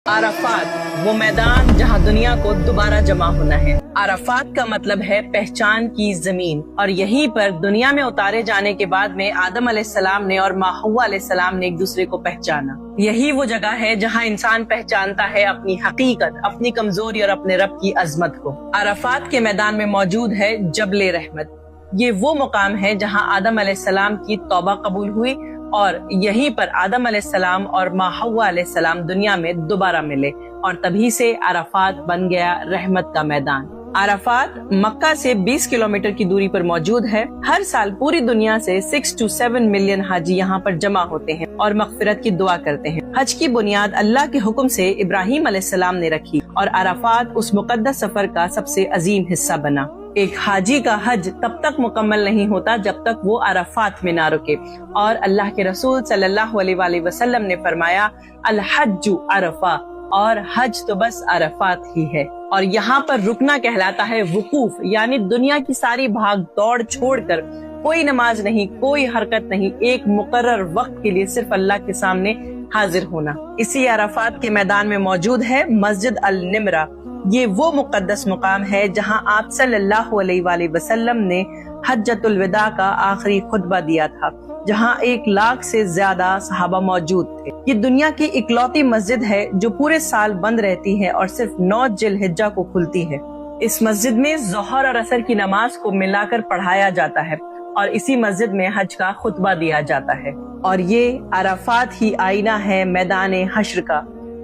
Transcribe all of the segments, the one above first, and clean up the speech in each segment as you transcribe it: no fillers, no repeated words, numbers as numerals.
عرفات وہ میدان جہاں دنیا کو دوبارہ جمع ہونا ہے۔ عرفات کا مطلب ہے پہچان کی زمین، اور یہیں پر دنیا میں اتارے جانے کے بعد میں آدم علیہ السلام نے اور ماں حوا علیہ السلام نے ایک دوسرے کو پہچانا۔ یہی وہ جگہ ہے جہاں انسان پہچانتا ہے اپنی حقیقت، اپنی کمزوری اور اپنے رب کی عظمت کو۔ عرفات کے میدان میں موجود ہے جبل رحمت۔ یہ وہ مقام ہے جہاں آدم علیہ السلام کی توبہ قبول ہوئی، اور یہیں پر آدم علیہ السلام اور ماں حوا علیہ السلام دنیا میں دوبارہ ملے، اور تبھی سے عرفات بن گیا رحمت کا میدان۔ عرفات مکہ سے 20 کلومیٹر کی دوری پر موجود ہے۔ ہر سال پوری دنیا سے 6 سے 7 ملین حاجی یہاں پر جمع ہوتے ہیں اور مغفرت کی دعا کرتے ہیں۔ حج کی بنیاد اللہ کے حکم سے ابراہیم علیہ السلام نے رکھی، اور عرفات اس مقدس سفر کا سب سے عظیم حصہ بنا۔ ایک حاجی کا حج تب تک مکمل نہیں ہوتا جب تک وہ عرفات میں نہ رکے، اور اللہ کے رسول صلی اللہ علیہ وآلہ وسلم نے فرمایا الحج عرفہ، اور حج تو بس عرفات ہی ہے۔ اور یہاں پر رکنا کہلاتا ہے وقوف، یعنی دنیا کی ساری بھاگ دوڑ چھوڑ کر کوئی نماز نہیں، کوئی حرکت نہیں، ایک مقرر وقت کے لیے صرف اللہ کے سامنے حاضر ہونا۔ اسی عرفات کے میدان میں موجود ہے مسجد النمرہ۔ یہ وہ مقدس مقام ہے جہاں آپ صلی اللہ علیہ وآلہ وسلم نے حجۃ الوداع کا آخری خطبہ دیا تھا، جہاں 1 لاکھ سے زیادہ صحابہ موجود تھے۔ یہ دنیا کی اکلوتی مسجد ہے جو پورے سال بند رہتی ہے اور صرف 9 ذی الحجہ کو کھلتی ہے۔ اس مسجد میں ظہر اور عصر کی نماز کو ملا کر پڑھایا جاتا ہے، اور اسی مسجد میں حج کا خطبہ دیا جاتا ہے۔ اور یہ عرفات ہی آئینہ ہے میدان حشر کا،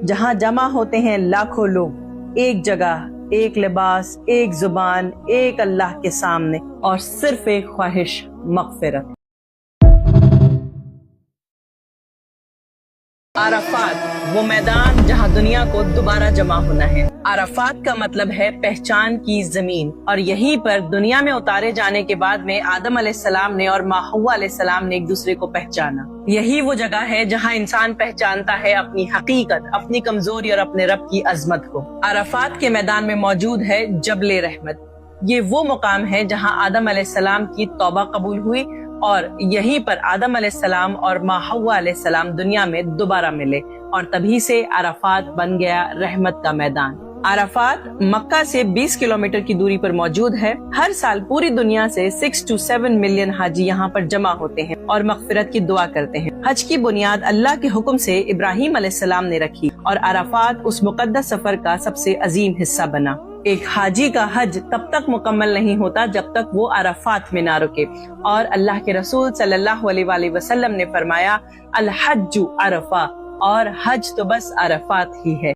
جہاں جمع ہوتے ہیں لاکھوں لوگ، ایک جگہ، ایک لباس، ایک زبان، ایک اللہ کے سامنے، اور صرف ایک خواہش، مغفرت۔ عرفات وہ میدان جہاں دنیا کو دوبارہ جمع ہونا ہے۔ عرفات کا مطلب ہے پہچان کی زمین، اور یہیں پر دنیا میں اتارے جانے کے بعد میں آدم علیہ السلام نے اور ماں حوا علیہ السلام نے ایک دوسرے کو پہچانا۔ یہی وہ جگہ ہے جہاں انسان پہچانتا ہے اپنی حقیقت، اپنی کمزوری اور اپنے رب کی عظمت کو۔ عرفات کے میدان میں موجود ہے جبل رحمت۔ یہ وہ مقام ہے جہاں آدم علیہ السلام کی توبہ قبول ہوئی، اور یہیں پر آدم علیہ السلام اور ماں حوا علیہ السلام دنیا میں دوبارہ ملے، اور تبھی سے عرفات بن گیا رحمت کا میدان۔ عرفات مکہ سے 20 کلومیٹر کی دوری پر موجود ہے۔ ہر سال پوری دنیا سے 6 سے 7 ملین حاجی یہاں پر جمع ہوتے ہیں اور مغفرت کی دعا کرتے ہیں۔ حج کی بنیاد اللہ کے حکم سے ابراہیم علیہ السلام نے رکھی، اور عرفات اس مقدس سفر کا سب سے عظیم حصہ بنا۔ ایک حاجی کا حج تب تک مکمل نہیں ہوتا جب تک وہ عرفات میں نہ رکے، اور اللہ کے رسول صلی اللہ علیہ وآلہ وسلم نے فرمایا الحج عرفہ، اور حج تو بس عرفات ہی ہے۔